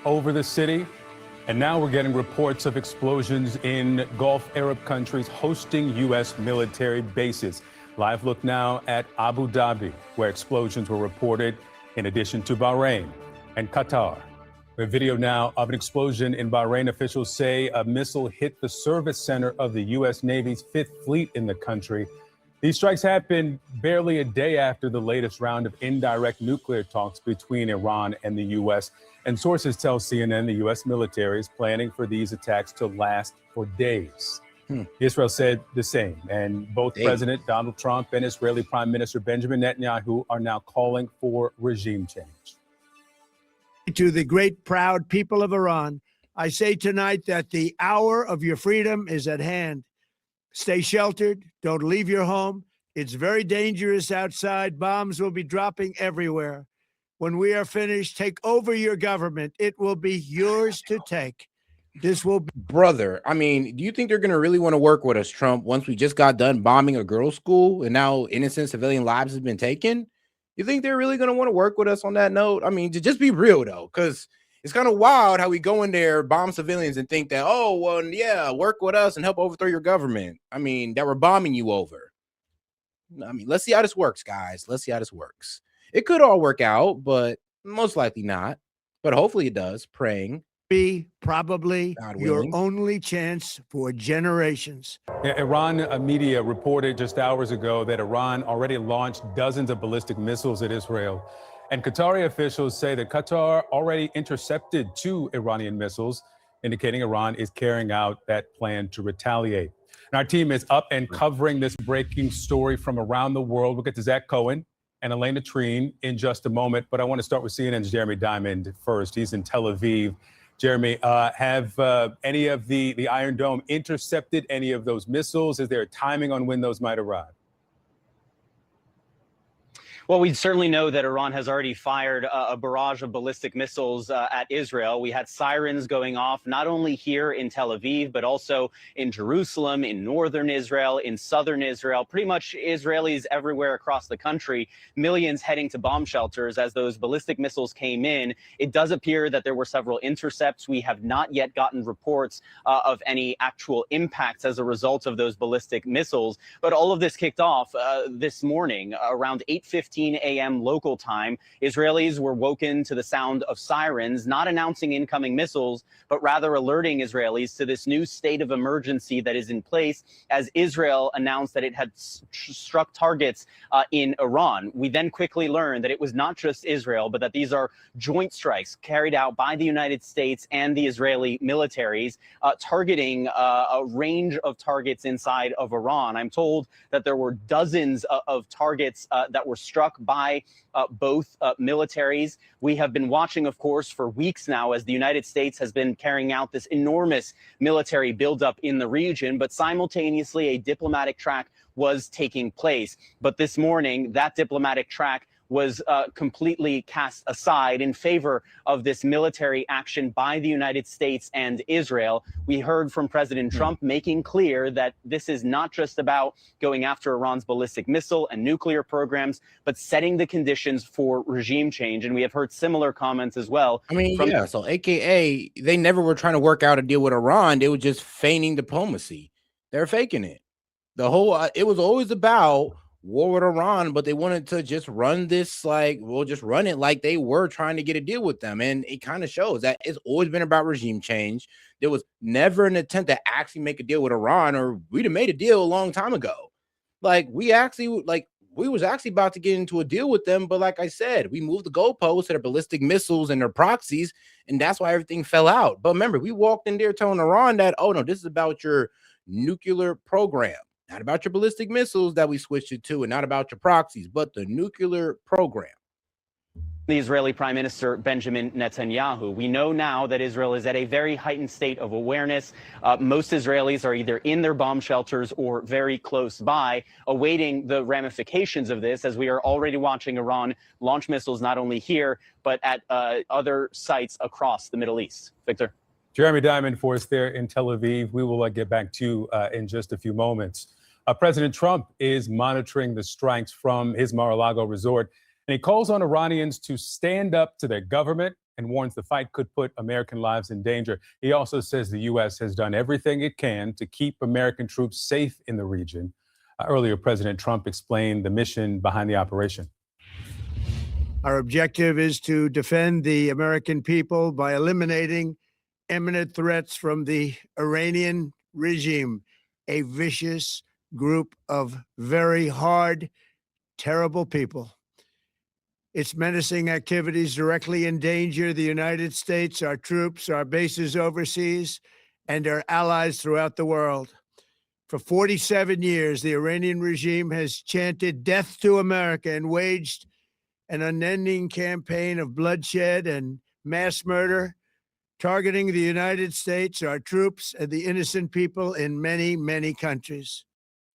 over the city. And now we're getting reports of explosions in Gulf Arab countries hosting U.S. military bases. Live look now at Abu Dhabi, where explosions were reported, in addition to Bahrain and Qatar. We have video now of an explosion in Bahrain. Officials say a missile hit the service center of the U.S. Navy's Fifth Fleet in the country. These strikes happened barely a day after the latest round of indirect nuclear talks between Iran and the U.S. And sources tell CNN the U.S. military is planning for these attacks to last for days. Israel said the same. And both President Donald Trump and Israeli Prime Minister Benjamin Netanyahu are now calling for regime change. To the great, proud people of Iran, I say tonight that the hour of your freedom is at hand. Stay sheltered. Don't leave your home. It's very dangerous outside. Bombs will be dropping everywhere. When we are finished, take over your government. It will be yours to take. This will be. Brother, I mean, do you think they're going to really want to work with us, Trump, once we just got done bombing a girls' school and now innocent civilian lives have been taken? You think they're really going to want to work with us on that note? I mean, to just be real, though, because it's kind of wild how we go in there, bomb civilians, and think that, oh, well, yeah, work with us and help overthrow your government. I mean, that we're bombing you over. I mean, let's see how this works, guys. Let's see how this works. It could all work out, but most likely not. But hopefully it does, praying. Be probably your only chance for generations. Yeah, Iran media reported just hours ago that Iran already launched dozens of ballistic missiles at Israel. And Qatari officials say that Qatar already intercepted 2 Iranian missiles, indicating Iran is carrying out that plan to retaliate. And our team is up and covering this breaking story from around the world. We'll get to Zach Cohen and Elena Treen in just a moment. But I want to start with CNN's Jeremy Diamond first. He's in Tel Aviv. Jeremy, have any of the Iron Dome intercepted any of those missiles? Is there a timing on when those might arrive? Well, we certainly know that Iran has already fired a barrage of ballistic missiles at Israel. We had sirens going off not only here in Tel Aviv, but also in Jerusalem, in northern Israel, in southern Israel, pretty much Israelis everywhere across the country, millions heading to bomb shelters as those ballistic missiles came in. It does appear that there were several intercepts. We have not yet gotten reports of any actual impacts as a result of those ballistic missiles. But all of this kicked off this morning around 8:15 a.m. local time. Israelis were woken to the sound of sirens, not announcing incoming missiles, but rather alerting Israelis to this new state of emergency that is in place as Israel announced that it had struck targets in Iran. We then quickly learned that it was not just Israel, but that these are joint strikes carried out by the United States and the Israeli militaries, targeting a range of targets inside of Iran. I'm told that there were dozens of targets that were struck by both militaries. We have been watching, of course, for weeks now as the United States has been carrying out this enormous military buildup in the region, but simultaneously a diplomatic track was taking place. But this morning, that diplomatic track was completely cast aside in favor of this military action by the United States and Israel. We heard from President Trump making clear that this is not just about going after Iran's ballistic missile and nuclear programs, but setting the conditions for regime change. And we have heard similar comments as well. I mean, yeah, so AKA, they never were trying to work out a deal with Iran. They were just feigning diplomacy. They're faking it. The whole, it was always about war with Iran, but they wanted to just run this like, we'll just run it like they were trying to get a deal with them. And it kind of shows that it's always been about regime change. There was never an attempt to actually make a deal with Iran, or we'd have made a deal a long time ago. Like we was actually about to get into a deal with them. But like I said, we moved the goalposts to their ballistic missiles and their proxies. And that's why everything fell out. But remember, we walked in there telling Iran that, oh no, this is about your nuclear program. Not about your ballistic missiles that we switched it to, and not about your proxies, but the nuclear program. The Israeli Prime Minister Benjamin Netanyahu. We know now that Israel is at a very heightened state of awareness. Most Israelis are either in their bomb shelters or very close by, awaiting the ramifications of this, as we are already watching Iran launch missiles not only here, but at other sites across the Middle East. Victor. Jeremy Diamond for us there in Tel Aviv. We will get back to you in just a few moments. President Trump is monitoring the strikes from his Mar-a-Lago resort, and he calls on Iranians to stand up to their government and warns the fight could put American lives in danger. He also says the U.S. has done everything it can to keep American troops safe in the region. Earlier, President Trump explained the mission behind the operation. Our objective is to defend the American people by eliminating imminent threats from the Iranian regime, a vicious group of very hard, terrible people. Its menacing activities directly endanger the United States, our troops, our bases overseas, and our allies throughout the world. For 47 years, the Iranian regime has chanted death to America and waged an unending campaign of bloodshed and mass murder, targeting the United States, our troops, and the innocent people in many, many countries.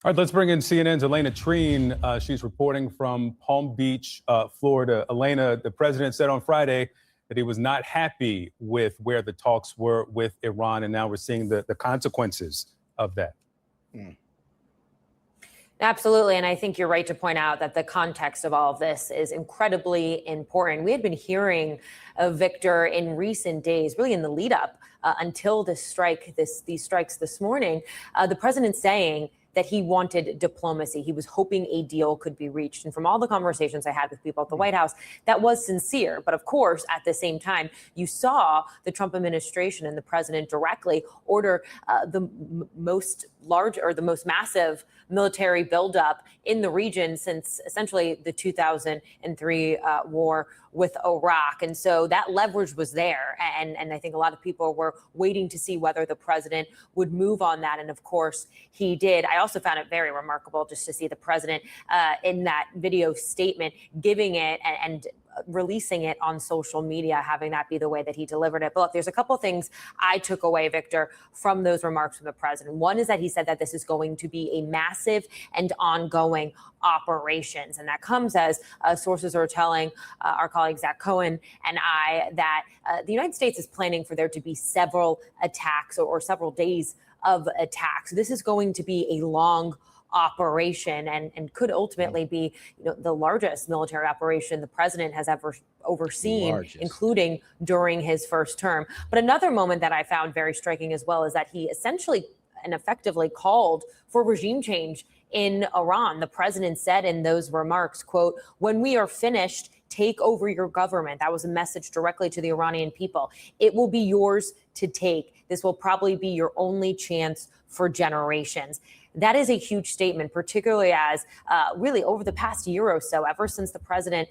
All right, let's bring in CNN's Elena Treen. She's reporting from Palm Beach, Florida. Elena, the president said on Friday that he was not happy with where the talks were with Iran, and now we're seeing the consequences of that. Absolutely. And I think you're right to point out that the context of all of this is incredibly important. We had been hearing of Victor in recent days, really in the lead up until this strike, these strikes this morning, the president saying that he wanted diplomacy. He was hoping a deal could be reached. And from all the conversations I had with people at the White House, that was sincere. But of course, at the same time, you saw the Trump administration and the president directly order the most massive military buildup in the region since essentially the 2003 war with Iraq. And so that leverage was there. And I think a lot of people were waiting to see whether the president would move on that. And of course, he did. I also found it very remarkable just to see the president in that video statement giving it and releasing it on social media, having that be the way that he delivered it. But look, there's a couple of things I took away, Victor, from those remarks from the president. One is that he said that this is going to be a massive and ongoing operations. And that comes as sources are telling our colleague Zach Cohen and I that the United States is planning for there to be several attacks or several days of attacks. This is going to be a long operation and could ultimately be the largest military operation the president has ever overseen, including during his first term. But another moment that I found very striking as well is that he essentially and effectively called for regime change in Iran. The president said in those remarks, quote, "When we are finished, take over your government." That was a message directly to the Iranian people. "It will be yours to take. This will probably be your only chance for generations." That is a huge statement, particularly as really over the past year or so, ever since the president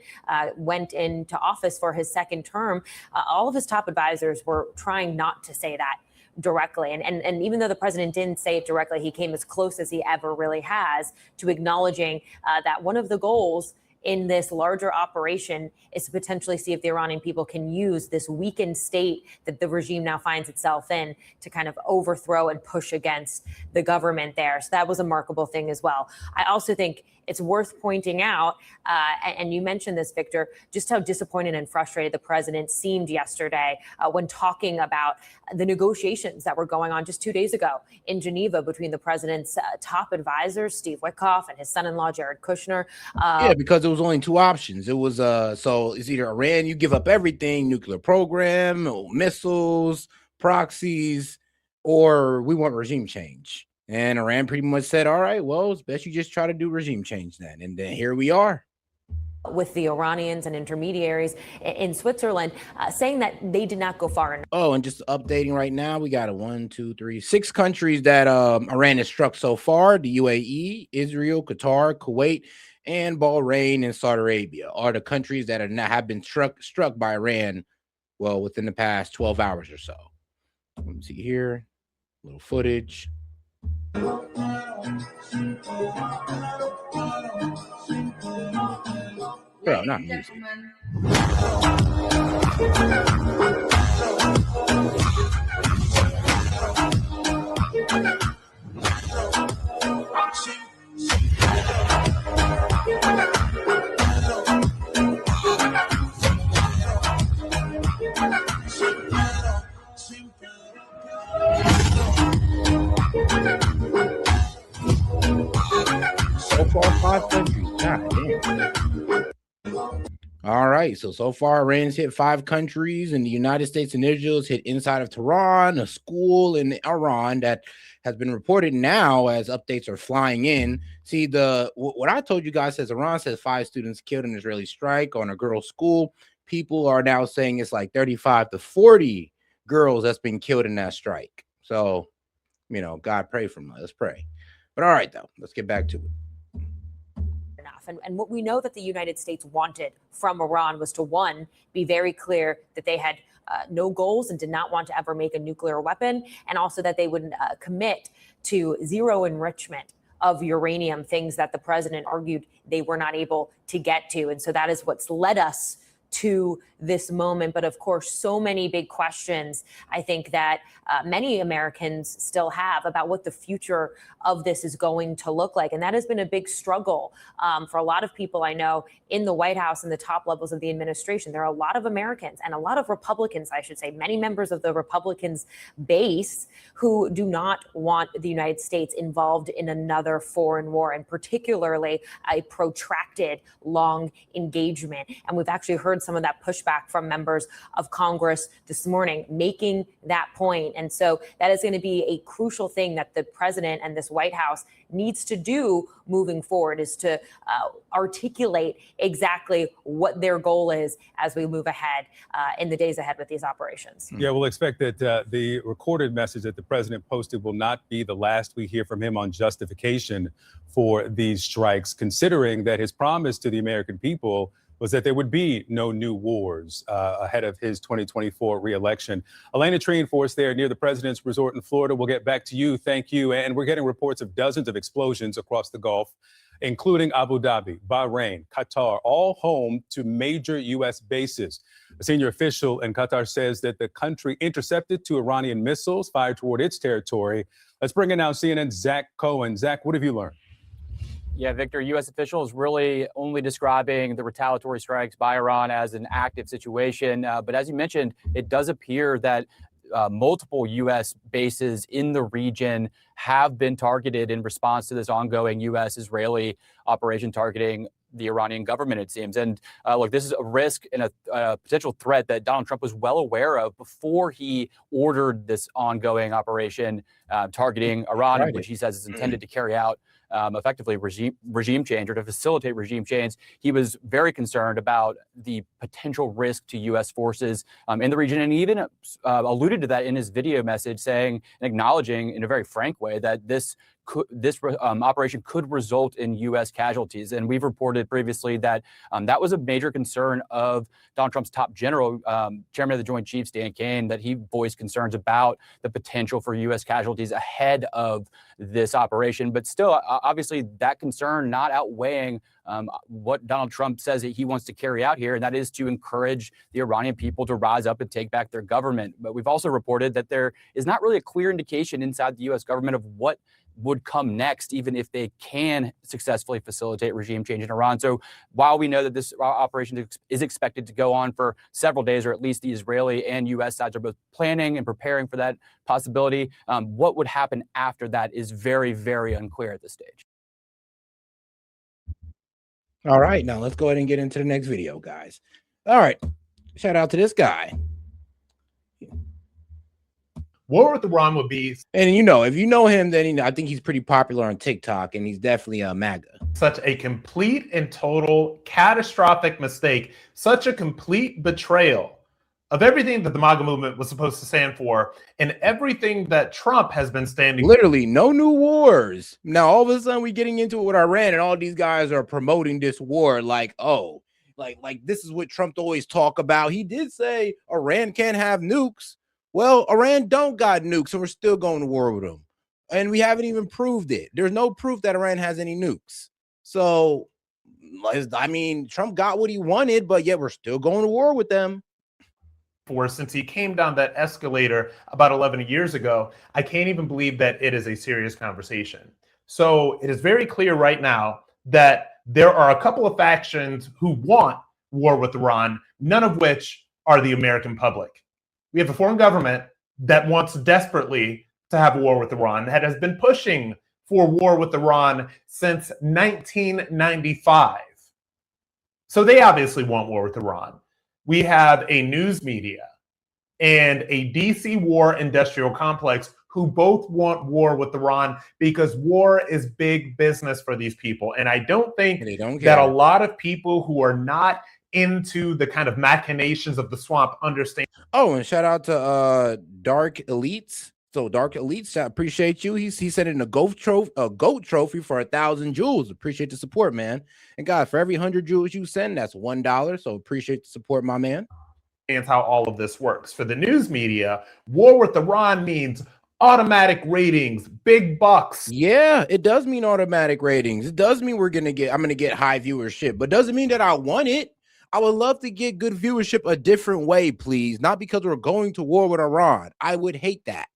went into office for his second term, all of his top advisors were trying not to say that directly. And even though the president didn't say it directly, he came as close as he ever really has to acknowledging that one of the goals in this larger operation is to potentially see if the Iranian people can use this weakened state that the regime now finds itself in to kind of overthrow and push against the government there. So that was a remarkable thing as well. I also think it's worth pointing out, and you mentioned this, Victor, just how disappointed and frustrated the president seemed yesterday when talking about the negotiations that were going on just 2 days ago in Geneva between the president's top advisors, Steve Witkoff, and his son-in-law, Jared Kushner. Yeah, because there was only two options. It was so it's either Iran, you give up everything, nuclear program, or missiles, proxies, or we want regime change. And Iran pretty much said, all right, well, it's best you just try to do regime change then. And then here we are. With the Iranians and intermediaries in Switzerland saying that they did not go far enough. Oh, and just updating right now, we got 6 countries that Iran has struck so far: the UAE, Israel, Qatar, Kuwait, and Bahrain and Saudi Arabia are the countries that have been struck by Iran, well, within the past 12 hours or so. Let me see here, a little footage. Bro, not music. So far, 5 countries. God damn. All right. right. So far, Iran's hit 5 countries, and the United States initials hit inside of Tehran, a school in Iran that has been reported now as updates are flying in. See, what I told you guys says Iran says 5 students killed in an Israeli strike on a girls' school. People are now saying it's like 35 to 40 girls that's been killed in that strike. So, God pray for them. Let's pray. But all right, though, let's get back to it. And what we know that the United States wanted from Iran was to, one, be very clear that they had no goals and did not want to ever make a nuclear weapon, and also that they would commit to zero enrichment of uranium, things that the president argued they were not able to get to. And so that is what's led us to this moment. But of course, so many big questions, I think, that many Americans still have about what the future of this is going to look like. And that has been a big struggle for a lot of people I know in the White House and the top levels of the administration. There are a lot of Americans and a lot of Republicans, I should say, many members of the Republicans base who do not want the United States involved in another foreign war, and particularly a protracted, long engagement. And we've actually heard some of that pushback from members of Congress this morning, making that point. And so that is going to be a crucial thing that the president and this White House needs to do moving forward, is to articulate exactly what their goal is as we move ahead in the days ahead with these operations. Yeah, we'll expect that the recorded message that the president posted will not be the last we hear from him on justification for these strikes, considering that his promise to the American people was that there would be no new wars ahead of his 2024 reelection. Elena Trine for us there near the president's resort in Florida. We'll get back to you. Thank you. And we're getting reports of dozens of explosions across the Gulf, including Abu Dhabi, Bahrain, Qatar, all home to major U.S. bases. A senior official in Qatar says that the country intercepted 2 Iranian missiles fired toward its territory. Let's bring in now CNN's Zach Cohen. Zach, what have you learned? Yeah, Victor, U.S. officials really only describing the retaliatory strikes by Iran as an active situation. But as you mentioned, it does appear that multiple U.S. bases in the region have been targeted in response to this ongoing U.S.-Israeli operation targeting the Iranian government, it seems. And look, this is a risk and a potential threat that Donald Trump was well aware of before he ordered this ongoing operation targeting Iran, which he says is intended to carry out effectively regime change, or to facilitate regime change. He was very concerned about the potential risk to U.S. forces in the region, and he even alluded to that in his video message, saying and acknowledging in a very frank way that this operation could result in U.S. casualties. And we've reported previously that that was a major concern of Donald Trump's top general, Chairman of the Joint Chiefs, Dan Kane, that he voiced concerns about the potential for U.S. casualties ahead of this operation. But still, obviously, that concern not outweighing what Donald Trump says that he wants to carry out here, and that is to encourage the Iranian people to rise up and take back their government. But we've also reported that there is not really a clear indication inside the U.S. government of what would come next, even if they can successfully facilitate regime change in Iran. So while we know that this operation is expected to go on for several days, or at least the Israeli and U.S. sides are both planning and preparing for that possibility, what would happen after that is very, very unclear at this stage. All right, now let's go ahead and get into the next video, guys. All right, shout out to this guy. War with Iran would be, and if you know him, then I think he's pretty popular on TikTok, and he's definitely a MAGA. Such a complete and total catastrophic mistake, such a complete betrayal of everything that the MAGA movement was supposed to stand for, and everything that Trump has been standing for. Literally, no new wars. Now, all of a sudden, we're getting into it with Iran, and all these guys are promoting this war like, oh, like this is what Trump always talk about. He did say Iran can't have nukes. Well, Iran don't got nukes, so we're still going to war with them. And we haven't even proved it. There's no proof that Iran has any nukes. So, I mean, Trump got what he wanted, but yet we're still going to war with them. Since he came down that escalator about 11 years ago, I can't even believe that it is a serious conversation. So it is very clear right now that there are a couple of factions who want war with Iran, none of which are the American public. We have a foreign government that wants desperately to have a war with Iran, that has been pushing for war with Iran since 1995. So they obviously want war with Iran. We have a news media and a DC war industrial complex who both want war with Iran because war is big business for these people. And I don't think that a lot of people who are not into the kind of machinations of the swamp understand. Oh, and shout out to Dark Elites. So Dark Elites, I appreciate you. He sent in a goat trophy for 1,000 jewels. Appreciate the support, man. And God, for every 100 jewels you send, that's $1. So appreciate the support, my man. And how all of this works. For the news media, war with Iran means automatic ratings, big bucks. Yeah, it does mean automatic ratings. It does mean I'm gonna get high viewership, but doesn't mean that I want it. I would love to get good viewership a different way, please. Not because we're going to war with Iran. I would hate that.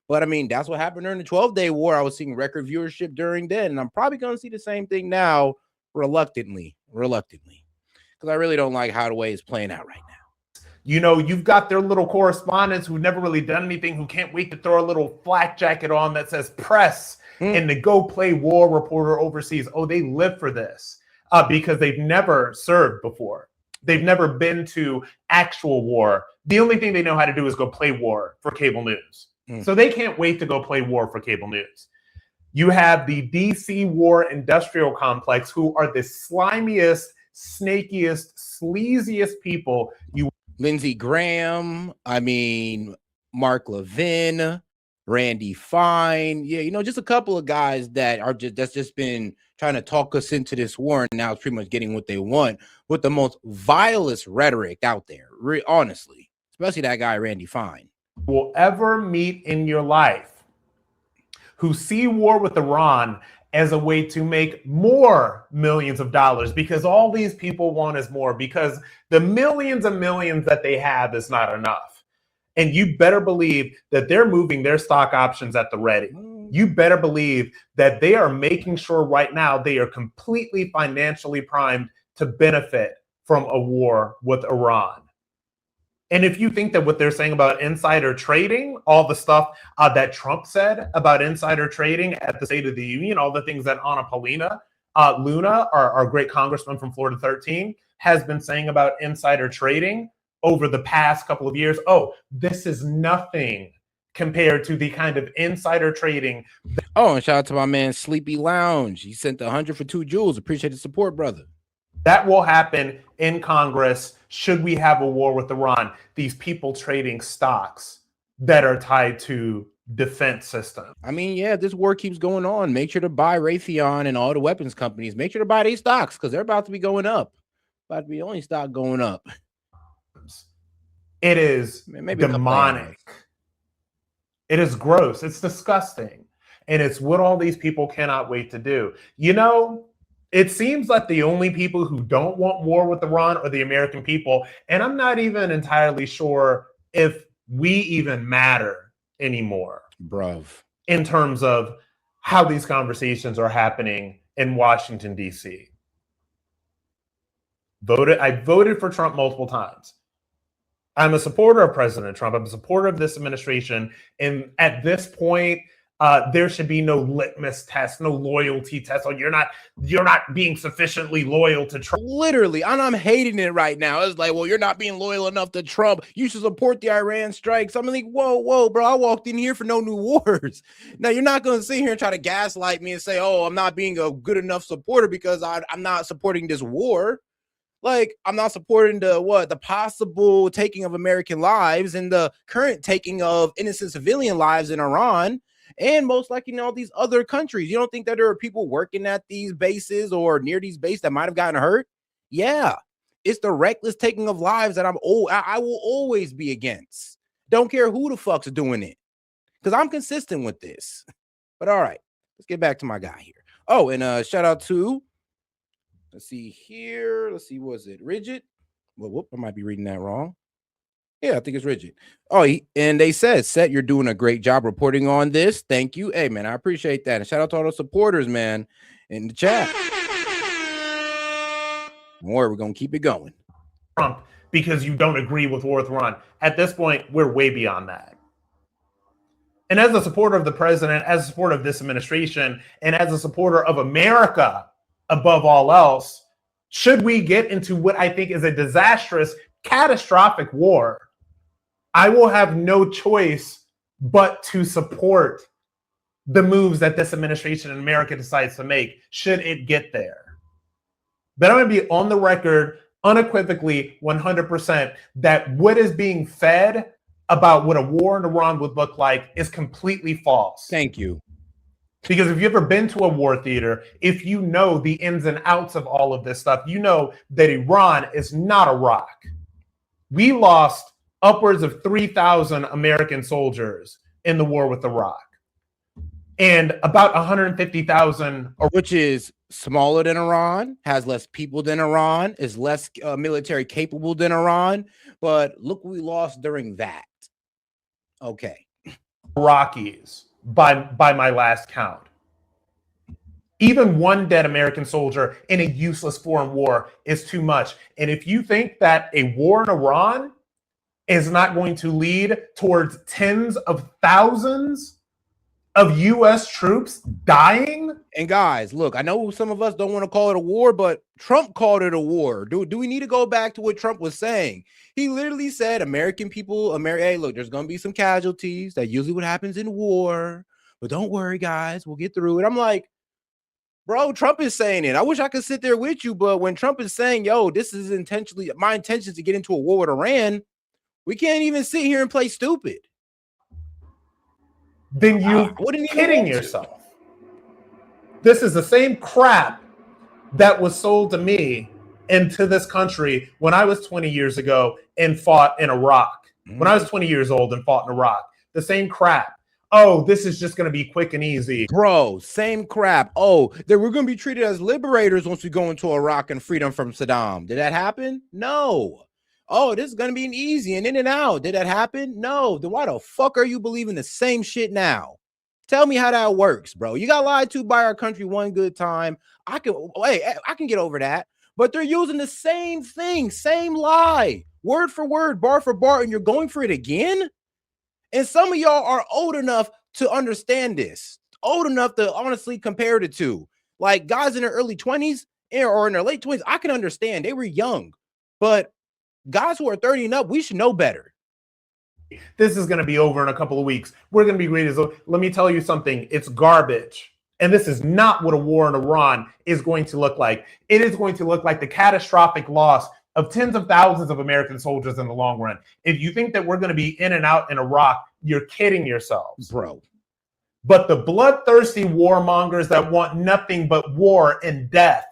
But I mean, that's what happened during the 12-day war. I was seeing record viewership during then, and I'm probably gonna see the same thing now, reluctantly, because I really don't like how the way it's playing out right now. You know, you've got their little correspondents who've never really done anything, who can't wait to throw a little flak jacket on that says press and to go play war reporter overseas. Oh, they live for this because they've never served before. They've never been to actual war. The only thing they know how to do is go play war for cable news. So they can't wait to go play war for cable news. You have the DC war industrial complex, who are the slimiest, snakiest, sleaziest people you. Lindsey Graham, I mean, Mark Levin, Randy Fine. Yeah, you know, just a couple of guys that's just been trying to talk us into this war, and now it's pretty much getting what they want with the most vilest rhetoric out there, honestly, especially that guy, Randy Fine. Will ever meet in your life who see war with Iran as a way to make more millions of dollars, because all these people want is more, because the millions and millions that they have is not enough. And you better believe that they're moving their stock options at the ready. You better believe that they are making sure right now they are completely financially primed to benefit from a war with Iran. And if you think that what they're saying about insider trading, all the stuff that Trump said about insider trading at the State of the Union, all the things that Anna Paulina Luna, our great congressman from Florida 13, has been saying about insider trading over the past couple of years, oh, this is nothing compared to the kind of insider trading. Oh, and shout out to my man Sleepy Lounge. He sent 100 for 2 jewels. Appreciate the support, brother. That will happen in Congress should we have a war with Iran. These people trading stocks that are tied to defense systems. I mean, yeah, this war keeps going on. Make sure to buy Raytheon and all the weapons companies. Make sure to buy these stocks because they're about to be going up. About to be the only stock going up. It is demonic. It is gross. It's disgusting. And it's what all these people cannot wait to do. You know, it seems like the only people who don't want war with Iran are the American people. And I'm not even entirely sure if we even matter anymore. Bruv. In terms of how these conversations are happening in Washington, D.C. I voted for Trump multiple times. I'm a supporter of President Trump. I'm a supporter of this administration. And at this point, there should be no litmus test, no loyalty test. Or you're not being sufficiently loyal to Trump. Literally, and I'm hating it right now. It's like, well, you're not being loyal enough to Trump. You should support the Iran strikes. I'm like, whoa, bro. I walked in here for no new wars. Now, you're not going to sit here and try to gaslight me and say, oh, I'm not being a good enough supporter because I'm not supporting this war. Like, I'm not supporting the possible taking of American lives and the current taking of innocent civilian lives in Iran. And most likely in all these other countries. You don't think that there are people working at these bases or near these bases that might have gotten hurt? Yeah. It's the reckless taking of lives that I will always be against. Don't care who the fuck's doing it. Because I'm consistent with this. But all right, let's get back to my guy here. Oh, and shout out to, let's see here. Let's see, was it Rigid? Well, whoop, I might be reading that wrong. Yeah, I think it's Rigid. Oh, and they said, S.E.T, you're doing a great job reporting on this. Thank you. Hey, man, I appreciate that. And shout out to all the supporters, man, in the chat. Don't worry, we're going to keep it going. Trump, because you don't agree with war with Iran. At this point, we're way beyond that. And as a supporter of the president, as a supporter of this administration, and as a supporter of America above all else, should we get into what I think is a disastrous, catastrophic war, I will have no choice but to support the moves that this administration in America decides to make, should it get there. But I'm going to be on the record unequivocally 100% that what is being fed about what a war in Iran would look like is completely false. Thank you. Because if you've ever been to a war theater, if you know the ins and outs of all of this stuff, you know that Iran is not Iraq. We lost upwards of 3,000 American soldiers in the war with Iraq. And about 150,000, which is smaller than Iran, has less people than Iran, is less military capable than Iran. But look what we lost during that. Okay. Iraqis, by my last count. Even one dead American soldier in a useless foreign war is too much. And if you think that a war in Iran is not going to lead towards tens of thousands of U.S. troops dying. And guys, look, I know some of us don't want to call it a war, but Trump called it a war. Do we need to go back to what Trump was saying? He literally said, American people, hey, look, there's going to be some casualties. That's usually what happens in war. But don't worry, guys, we'll get through it. I'm like, bro, Trump is saying it. I wish I could sit there with you, but when Trump is saying, yo, this is intentionally, my intention is to get into a war with Iran, we can't even sit here and play stupid. Then you're kidding yourself. This is the same crap that was sold to me and to this country when I was 20 years ago and fought in Iraq. When I was 20 years old and fought in Iraq. The same crap. Oh, this is just going to be quick and easy. Bro, same crap. Oh, that we're going to be treated as liberators once we go into Iraq and freedom from Saddam. Did that happen? No. Oh, this is going to be an easy and in and out. Did that happen? No. Then why the fuck are you believing the same shit now? Tell me how that works, bro. You got lied to by our country one good time. I can get over that. But they're using the same thing, same lie, word for word, bar for bar, and you're going for it again? And some of y'all are old enough to understand this, old enough to honestly compare the two. Like guys in their early 20s or in their late 20s, I can understand. They were young. But guys who are 30 and up, we should know better. This is going to be over in a couple of weeks. We're going to be great. Let me tell you something. It's garbage. And this is not what a war in Iran is going to look like. It is going to look like the catastrophic loss of tens of thousands of American soldiers in the long run. If you think that we're going to be in and out in Iraq, you're kidding yourselves. Bro. But the bloodthirsty warmongers that want nothing but war and death,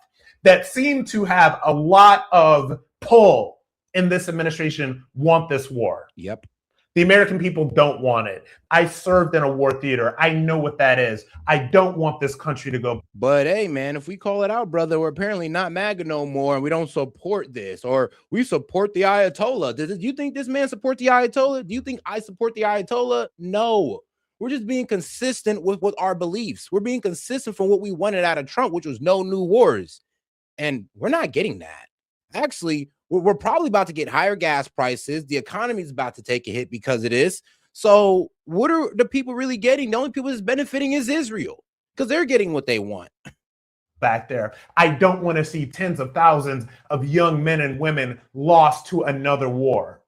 that seem to have a lot of pull in this administration, want this war. Yep. The American people don't want it. I served in a war theater. I know what that is. I don't want this country to go. But hey, man, if we call it out, brother, we're apparently not MAGA no more, and we don't support this, or we support the Ayatollah. Do you think this man support the Ayatollah? Do you think I support the Ayatollah? No. We're just being consistent with our beliefs. We're being consistent from what we wanted out of Trump, which was no new wars. And we're not getting that. Actually, we're probably about to get higher gas prices. The economy is about to take a hit because of this. So what are the people really getting? The only people that's benefiting is Israel because they're getting what they want. Back there. I don't want to see tens of thousands of young men and women lost to another war.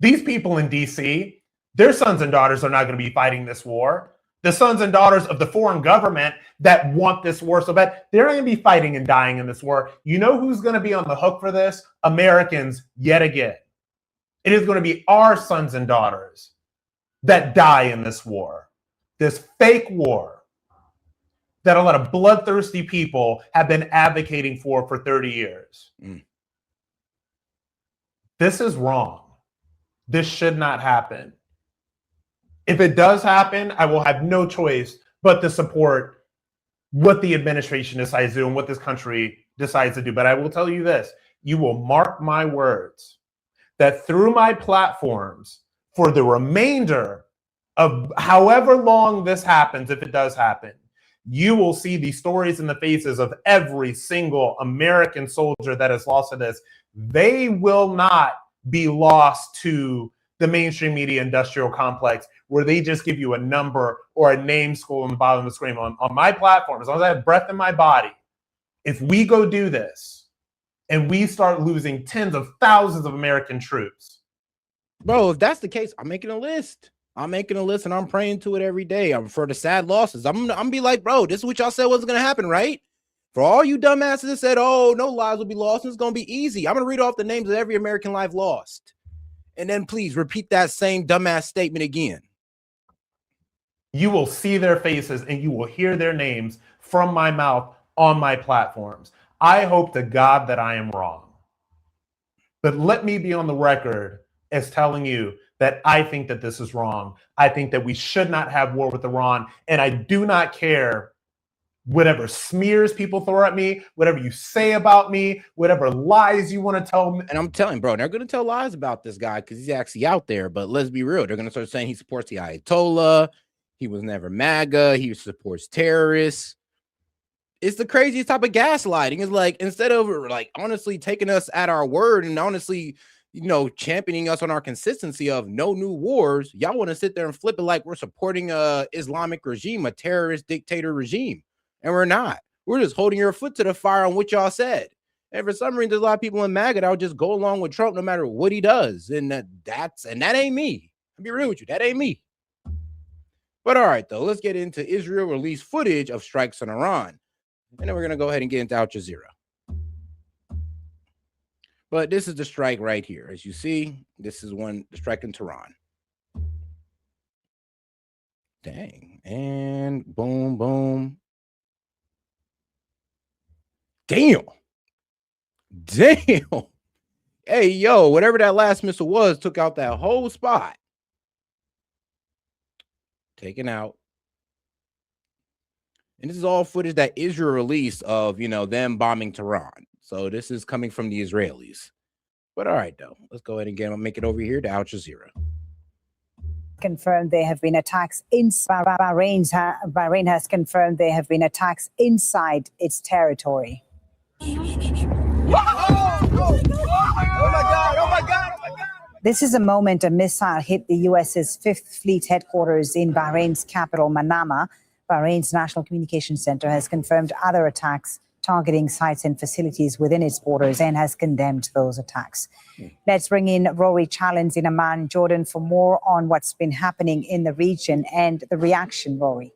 These people in DC, their sons and daughters are not going to be fighting this war. The sons and daughters of the foreign government that want this war so bad, they're going to be fighting and dying in this war. You know who's going to be on the hook for this? Americans, yet again. It is going to be our sons and daughters that die in this war. This fake war that a lot of bloodthirsty people have been advocating for 30 years. This is wrong. This should not happen. If it does happen, I will have no choice but to support what the administration decides to do and what this country decides to do. But I will tell you this, you will mark my words that through my platforms for the remainder of however long this happens, if it does happen, you will see the stories in the faces of every single American soldier that is lost to this. They will not be lost to the mainstream media industrial complex where they just give you a number or a name scroll on the bottom of the screen. On my platform, as long as I have breath in my body, if we go do this and we start losing tens of thousands of American troops. Bro, if that's the case, I'm making a list. I'm making a list and I'm praying to it every day. I'm for the sad losses. I'm gonna be like, bro, this is what y'all said wasn't gonna happen, right? For all you dumbasses that said, oh, no lives will be lost, and it's gonna be easy. I'm gonna read off the names of every American life lost. And then please repeat that same dumbass statement again. You will see their faces and you will hear their names from my mouth on my platforms. I hope to God that I am wrong. But let me be on the record as telling you that I think that this is wrong. I think that we should not have war with Iran. And I do not care whatever smears people throw at me, whatever you say about me, whatever lies you want to tell me. And I'm telling, bro, they're going to tell lies about this guy because he's actually out there. But let's be real. They're going to start saying he supports the Ayatollah. He was never MAGA. He supports terrorists. It's the craziest type of gaslighting. It's like, instead of like honestly taking us at our word and honestly, you know, championing us on our consistency of no new wars, y'all want to sit there and flip it like we're supporting a Islamic regime, a terrorist dictator regime. And we're not. We're just holding your foot to the fire on what y'all said. And for some reason, there's a lot of people in MAGA that would just go along with Trump no matter what he does. And that ain't me. I'll be real with you. That ain't me. But all right, though, let's get into Israel released footage of strikes on Iran. And then we're going to go ahead and get into Al Jazeera. But this is the strike right here. As you see, this is the strike in Tehran. Dang. And boom, boom. Damn. Hey, yo, whatever that last missile was, took out that whole spot. Taken out. And this is all footage that Israel released of, you know, them bombing Tehran. So this is coming from the Israelis. But all right, though, let's go ahead and make it over here to Al Jazeera. Confirmed there have been attacks inside Bahrain has confirmed there have been attacks inside its territory. This is a moment a missile hit the U.S.'s Fifth Fleet headquarters in Bahrain's capital, Manama. Bahrain's National Communications Center has confirmed other attacks targeting sites and facilities within its borders and has condemned those attacks. Let's bring in Rory Challens in Amman, Jordan, for more on what's been happening in the region and the reaction, Rory.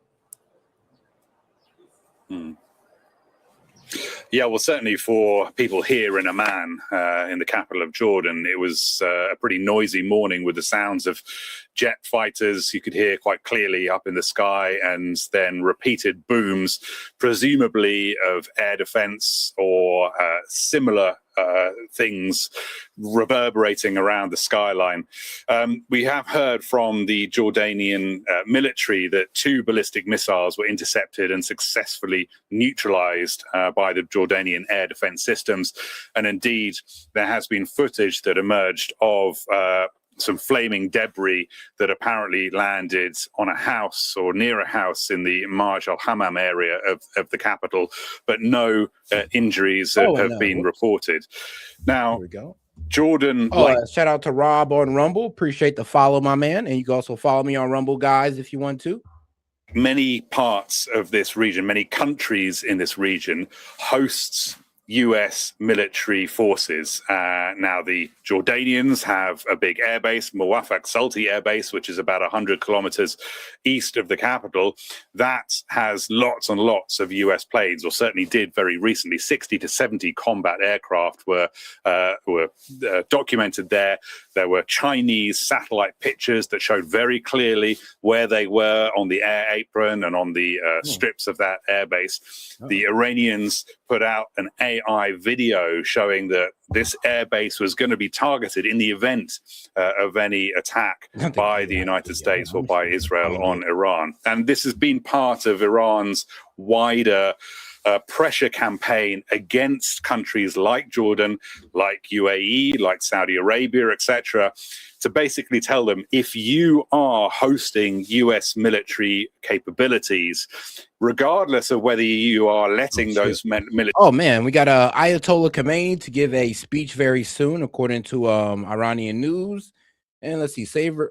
Yeah, well, certainly for people here in Amman, in the capital of Jordan, it was a pretty noisy morning with the sounds of jet fighters you could hear quite clearly up in the sky, and then repeated booms, presumably of air defense or similar things reverberating around the skyline. We have heard from the Jordanian military that 2 ballistic missiles were intercepted and successfully neutralized by the Jordanian air defense systems. And indeed, there has been footage that emerged of some flaming debris that apparently landed on a house or near a house in the Marj al-Hammam area of the capital, but no injuries have been reported. Now, here we go. Jordan. Shout out to Rob on Rumble. Appreciate the follow, my man. And you can also follow me on Rumble, guys, if you want to. Many parts of this region, many countries in this region hosts US military forces. Now, the Jordanians have a big airbase, Muwafaq Salti Air Base, which is about 100 kilometers east of the capital. That has lots and lots of US planes, or certainly did very recently. 60 to 70 combat aircraft were documented there. There were Chinese satellite pictures that showed very clearly where they were on the air apron and on the strips of that airbase. The Iranians put out an AI video showing that this airbase was going to be targeted in the event of any attack by the United States or by Israel on Iran. And this has been part of Iran's wider pressure campaign against countries like Jordan, like UAE, like Saudi Arabia, etc., to basically tell them, if you are hosting US military capabilities, regardless of whether you are letting those military... Oh, man, we got Ayatollah Khamenei to give a speech very soon, according to Iranian news. And let's see, several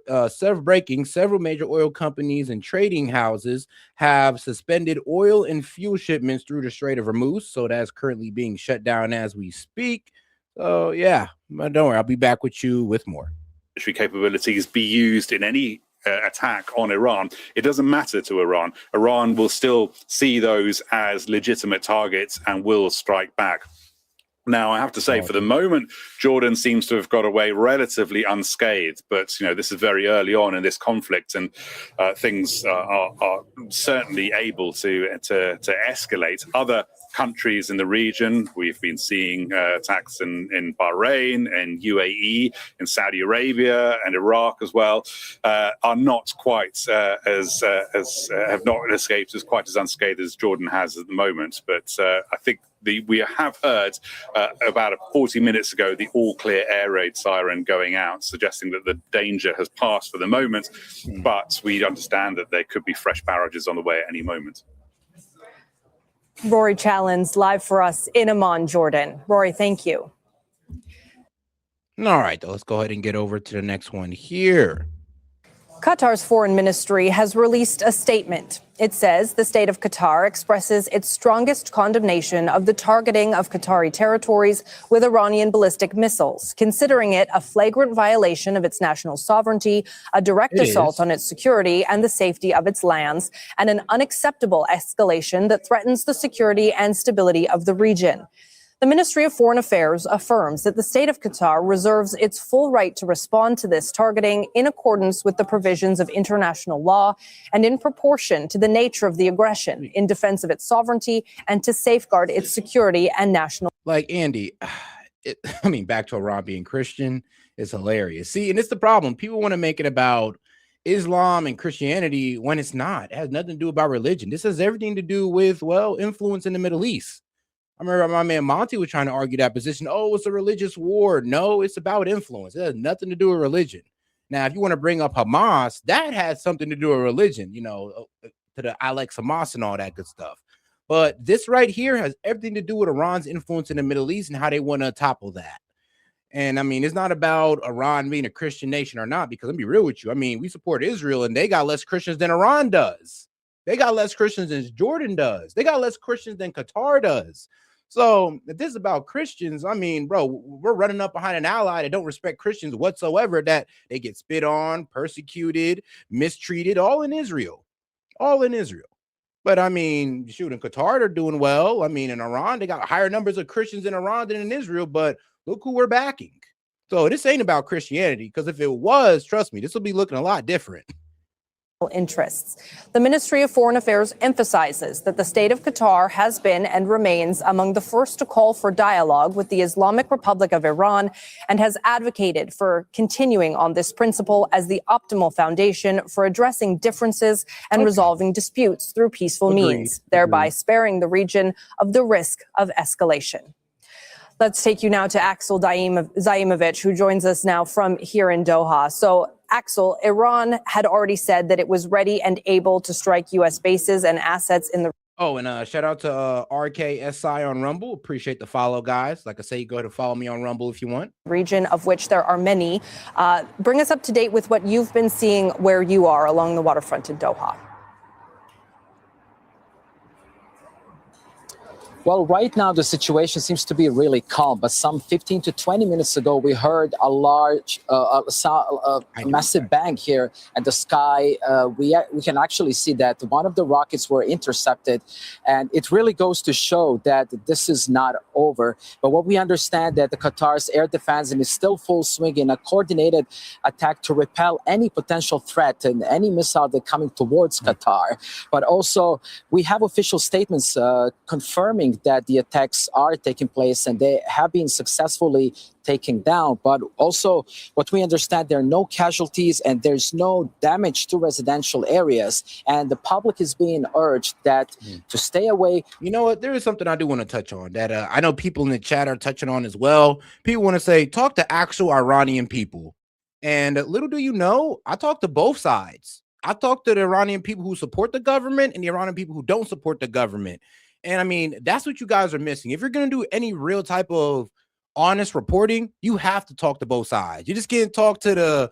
major oil companies and trading houses have suspended oil and fuel shipments through the Strait of Hormuz. So that's currently being shut down as we speak. So yeah, but don't worry, I'll be back with you with more. Capabilities be used in any attack on Iran, it doesn't matter to Iran. Iran will still see those as legitimate targets and will strike back. Now, I have to say, for the moment, Jordan seems to have got away relatively unscathed. But, you know, this is very early on in this conflict, and things are certainly able to escalate. Other countries in the region, we've been seeing attacks in Bahrain and UAE, in Saudi Arabia and Iraq as well, are not quite have not escaped as quite as unscathed as Jordan has at the moment. But I think we have heard about 40 minutes ago the all-clear air raid siren going out, suggesting that the danger has passed for the moment, but we understand that there could be fresh barrages on the way at any moment. Rory Challens, live for us in Amman, Jordan. Rory, thank you. All right, let's go ahead and get over to the next one here. Qatar's foreign ministry has released a statement. It says the state of Qatar expresses its strongest condemnation of the targeting of Qatari territories with Iranian ballistic missiles, considering it a flagrant violation of its national sovereignty, a direct assault on its security and the safety of its lands, and an unacceptable escalation that threatens the security and stability of the region. The Ministry of Foreign Affairs affirms that the state of Qatar reserves its full right to respond to this targeting in accordance with the provisions of international law and in proportion to the nature of the aggression, in defense of its sovereignty and to safeguard its security and national. Like Andy, back to Iran being Christian is hilarious. See, and it's the problem. People want to make it about Islam and Christianity when it's not. It has nothing to do about religion. This has everything to do with, well, influence in the Middle East. I remember my man Monty was trying to argue that position. Oh, it's a religious war. No, it's about influence. It has nothing to do with religion. Now, if you want to bring up Hamas, that has something to do with religion, to the Alex Hamas and all that good stuff. But this right here has everything to do with Iran's influence in the Middle East and how they want to topple that. And it's not about Iran being a Christian nation or not, because let me be real with you. We support Israel and they got less Christians than Iran does. They got less Christians than Jordan does. They got less Christians than Qatar does. So if this is about Christians, bro, we're running up behind an ally that don't respect Christians whatsoever, that they get spit on, persecuted, mistreated, all in Israel. But shoot, in Qatar, they're doing well. In Iran, they got higher numbers of Christians in Iran than in Israel, but look who we're backing. So this ain't about Christianity, because if it was, trust me, this will be looking a lot different. Interests. The Ministry of Foreign Affairs emphasizes that the state of Qatar has been and remains among the first to call for dialogue with the Islamic Republic of Iran and has advocated for continuing on this principle as the optimal foundation for addressing differences and resolving disputes through peaceful means, thereby sparing the region of the risk of escalation. Let's take you now to Axel Zaimovich, who joins us now from here in Doha. So, Axel, Iran had already said that it was ready and able to strike U.S. bases and assets in the. Oh, and shout out to RKSI on Rumble. Appreciate the follow, guys. Like I say, go ahead and follow me on Rumble if you want. Region, of which there are many. Bring us up to date with what you've been seeing where you are along the waterfront in Doha. Well, right now, the situation seems to be really calm, but some 15 to 20 minutes ago, we heard a large, massive bang here at the sky. We can actually see that one of the rockets were intercepted, and it really goes to show that this is not over. But what we understand that the Qatar's air defense is still full swing in a coordinated attack to repel any potential threat and any missile that coming towards Qatar. But also, we have official statements confirming that the attacks are taking place and they have been successfully taken down. But also what we understand, there are no casualties and there's no damage to residential areas. And the public is being urged that to stay away. You know what? There is something I do want to touch on that I know people in the chat are touching on as well. People want to say, talk to actual Iranian people. And little do you know, I talk to both sides. I talk to the Iranian people who support the government and the Iranian people who don't support the government. And that's what you guys are missing. If you're going to do any real type of honest reporting, you have to talk to both sides. You just can't talk to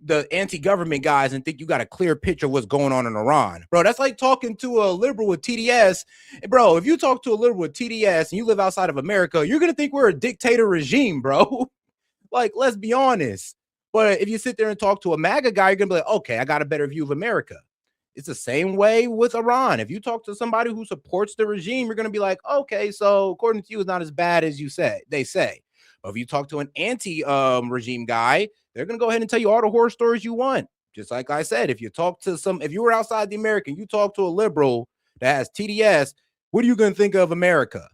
the anti-government guys and think you got a clear picture of what's going on in Iran. Bro, that's like talking to a liberal with TDS. Bro, if you talk to a liberal with TDS and you live outside of America, you're going to think we're a dictator regime, bro. Like, let's be honest. But if you sit there and talk to a MAGA guy, you're going to be like, okay, I got a better view of America. It's the same way with Iran. If you talk to somebody who supports the regime, you're going to be like, okay, so according to you, it's not as bad as they say. But if you talk to an anti-regime guy, they're going to go ahead and tell you all the horror stories you want. Just like I said, if you were outside the American, you talk to a liberal that has TDS, what are you going to think of America?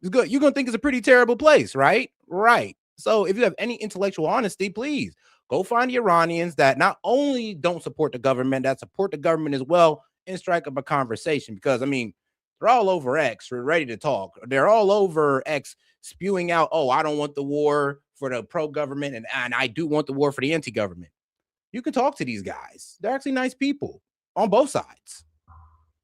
It's good. You're going to think it's a pretty terrible place, right? Right. So if you have any intellectual honesty, please go find the Iranians that not only don't support the government, that support the government as well, and strike up a conversation. Because, I mean, they're all over X. We're ready to talk. They're all over X spewing out, oh, I don't want the war for the pro-government, and I do want the war for the anti-government. You can talk to these guys. They're actually nice people on both sides.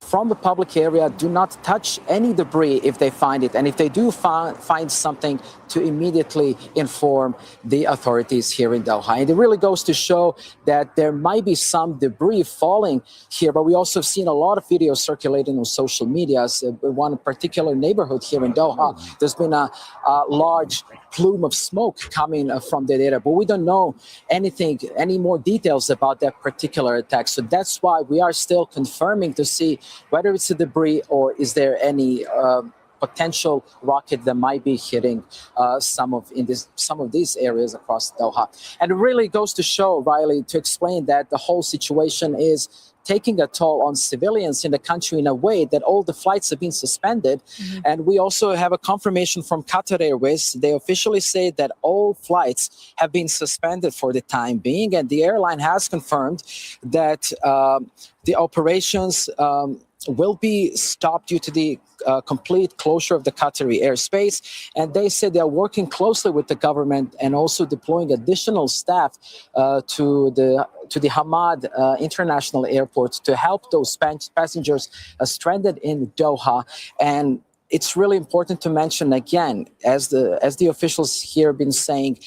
From the public area, do not touch any debris if they find it. And if they do find something, to immediately inform the authorities here in Doha. And it really goes to show that there might be some debris falling here, but we also have seen a lot of videos circulating on social media. One particular neighborhood here in Doha, there's been a large plume of smoke coming from that area, but we don't know any more details about that particular attack. So that's why we are still confirming to see whether it's a debris or is there any potential rocket that might be hitting some of these areas across Doha. And it really goes to show, Riley, to explain that the whole situation is taking a toll on civilians in the country in a way that all the flights have been suspended. Mm-hmm. And we also have a confirmation from Qatar Airways. They officially say that all flights have been suspended for the time being. And the airline has confirmed that the operations will be stopped due to the complete closure of the Qatari airspace. And they said they're working closely with the government and also deploying additional staff to the Hamad International Airport to help those passengers stranded in Doha. And it's really important to mention again, as the officials here have been saying,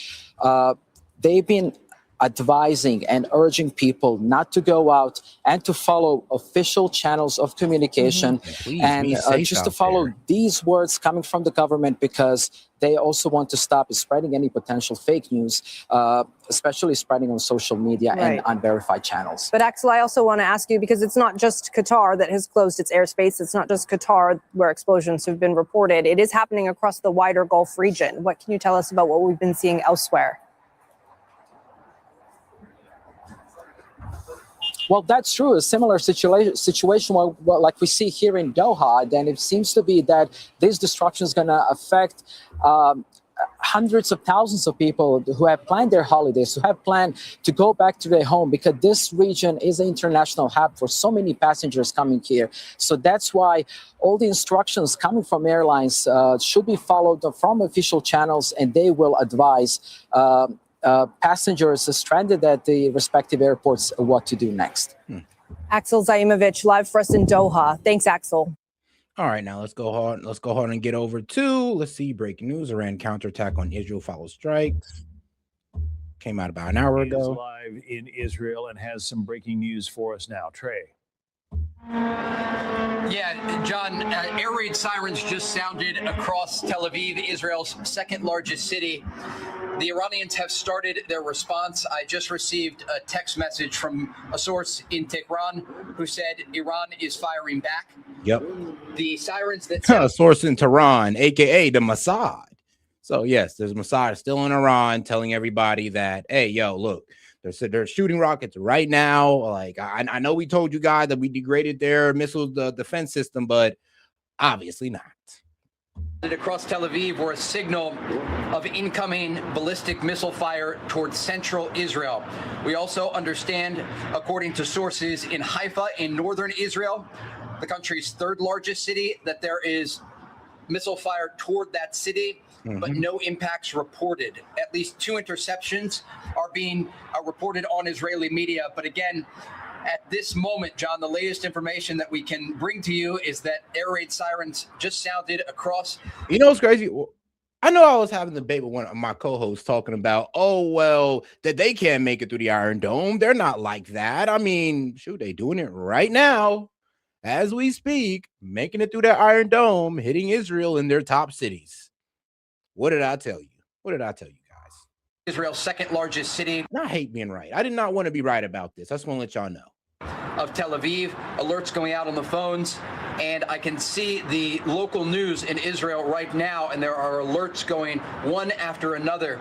they've been advising and urging people not to go out and to follow official channels of communication, and just to follow these words coming from the government, because they also want to stop spreading any potential fake news, especially spreading on social media and unverified channels. But Axel, I also want to ask you, because it's not just Qatar that has closed its airspace. It's not just Qatar where explosions have been reported. It is happening across the wider Gulf region. What can you tell us about what we've been seeing elsewhere? Well, that's true. A similar situation like we see here in Doha, then it seems to be that this disruption is going to affect hundreds of thousands of people who have planned their holidays, who have planned to go back to their home, because this region is an international hub for so many passengers coming here. So that's why all the instructions coming from airlines should be followed from official channels, and they will advise passengers stranded at the respective airports what to do next. Axel Zaimovich, live for us in Doha. Thanks, Axel. All right, now let's go ahead and get over to, let's see, breaking news. Iran counterattack on Israel follows strikes. Came out about an hour ago. Live in Israel and has some breaking news for us now. Trey. Yeah, John, air raid sirens just sounded across Tel Aviv, Israel's second largest city. The Iranians have started their response. I just received a text message from a source in Tehran who said Iran is firing back. Yep. The sirens that a source in Tehran, aka the Mossad. So yes, there's Mossad still in Iran telling everybody that, hey, yo, look, they're shooting rockets right now. Like, I know we told you guys that we degraded their missile defense system, but obviously not. Across Tel Aviv were a signal of incoming ballistic missile fire towards central Israel. We also understand, according to sources in Haifa in northern Israel, the country's third largest city, that there is missile fire toward that city, but no impacts reported. At least 2 interceptions are being reported on Israeli media. But again, at this moment, John, the latest information that we can bring to you is that air raid sirens just sounded across. You know what's crazy? I know I was having a debate with one of my co-hosts talking about, oh, well, that they can't make it through the Iron Dome. They're not like that. I mean, shoot, they doing it right now as we speak, making it through that Iron Dome, hitting Israel in their top cities. What did I tell you? What did I tell you guys? Israel's second largest city. And I hate being right. I did not want to be right about this. I just want to let y'all know. Of Tel Aviv, alerts going out on the phones, and I can see the local news in Israel right now, and there are alerts going one after another.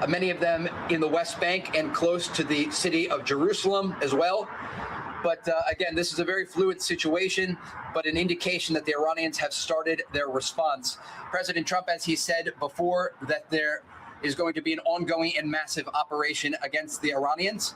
Many of them in the West Bank and close to the city of Jerusalem as well. But again, this is a very fluid situation, but an indication that the Iranians have started their response. President Trump, as he said before, that there is going to be an ongoing and massive operation against the Iranians.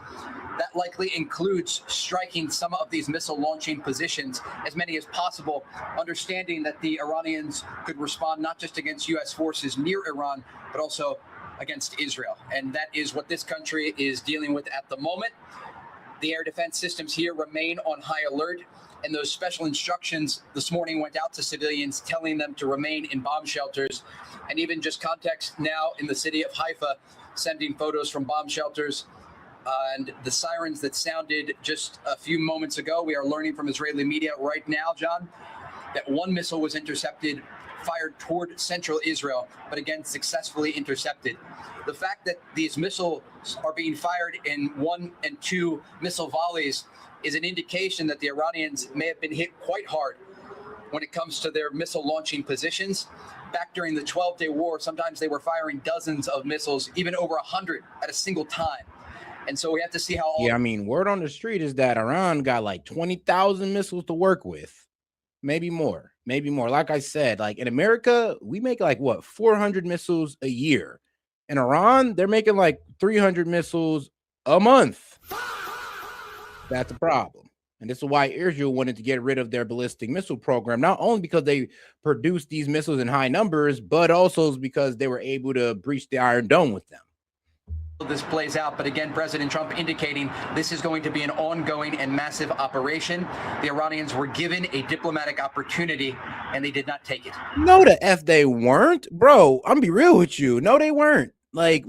That likely includes striking some of these missile launching positions, as many as possible, understanding that the Iranians could respond not just against U.S. forces near Iran, but also against Israel. And that is what this country is dealing with at the moment. The air defense systems here remain on high alert, and those special instructions this morning went out to civilians, telling them to remain in bomb shelters. And even just context now in the city of Haifa, sending photos from bomb shelters and the sirens that sounded just a few moments ago. We are learning from Israeli media right now, John, that one missile was intercepted, fired toward central Israel, but again, successfully intercepted. The fact that these missiles are being fired in 1 and 2 missile volleys is an indication that the Iranians may have been hit quite hard when it comes to their missile launching positions. Back during the 12-day war, sometimes they were firing dozens of missiles, even over 100 at a single time. And so we have to see how all— Yeah, I mean, word on the street is that Iran got like 20,000 missiles to work with. Maybe more, maybe more. Like I said, like in America, we make like what, 400 missiles a year. In Iran, they're making like 300 missiles a month. That's a problem. And this is why Israel wanted to get rid of their ballistic missile program, not only because they produced these missiles in high numbers, but also because they were able to breach the Iron Dome with them. This plays out, but again, President Trump indicating this is going to be an ongoing and massive operation. The Iranians were given a diplomatic opportunity, and they did not take it. No, the F they weren't, bro. I'm gonna be real with you. No, they weren't. Like,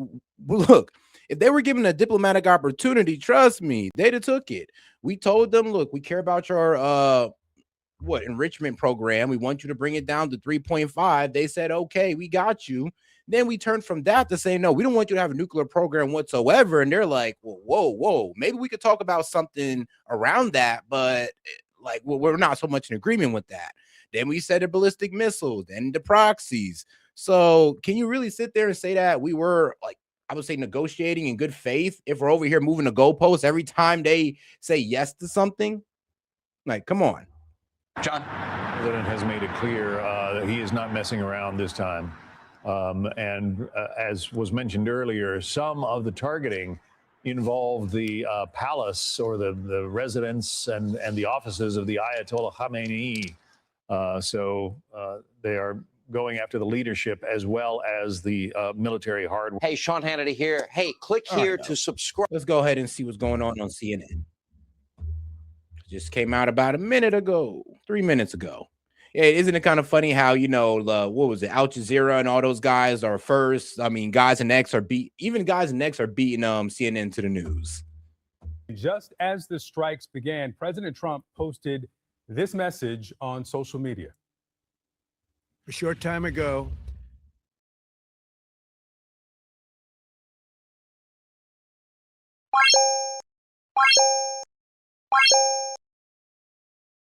look, if they were given a diplomatic opportunity, trust me, they'd have took it. We told them, look, we care about your enrichment program. We want you to bring it down to 3.5. They said, okay, we got you. Then we turned from that to say, no, we don't want you to have a nuclear program whatsoever. And they're like, well, whoa, maybe we could talk about something around that, but like, well, we're not so much in agreement with that. Then we said the ballistic missiles, then the proxies. So can you really sit there and say that we were, like, I would say, negotiating in good faith if we're over here moving the goalposts every time they say yes to something? Like, come on. John? The president has made it clear that he is not messing around this time. As was mentioned earlier, some of the targeting involved the palace or the residence and the offices of the Ayatollah Khamenei. So they are going after the leadership as well as the military hardware. Hey, Sean Hannity here. Hey, click here to subscribe. Let's go ahead and see what's going on CNN. Just came out about 3 minutes ago. Yeah, isn't it kind of funny how, you know, what was it, Al Jazeera and all those guys are first? I mean, guys in X are beating CNN to the news. Just as the strikes began, President Trump posted this message on social media. A short time ago,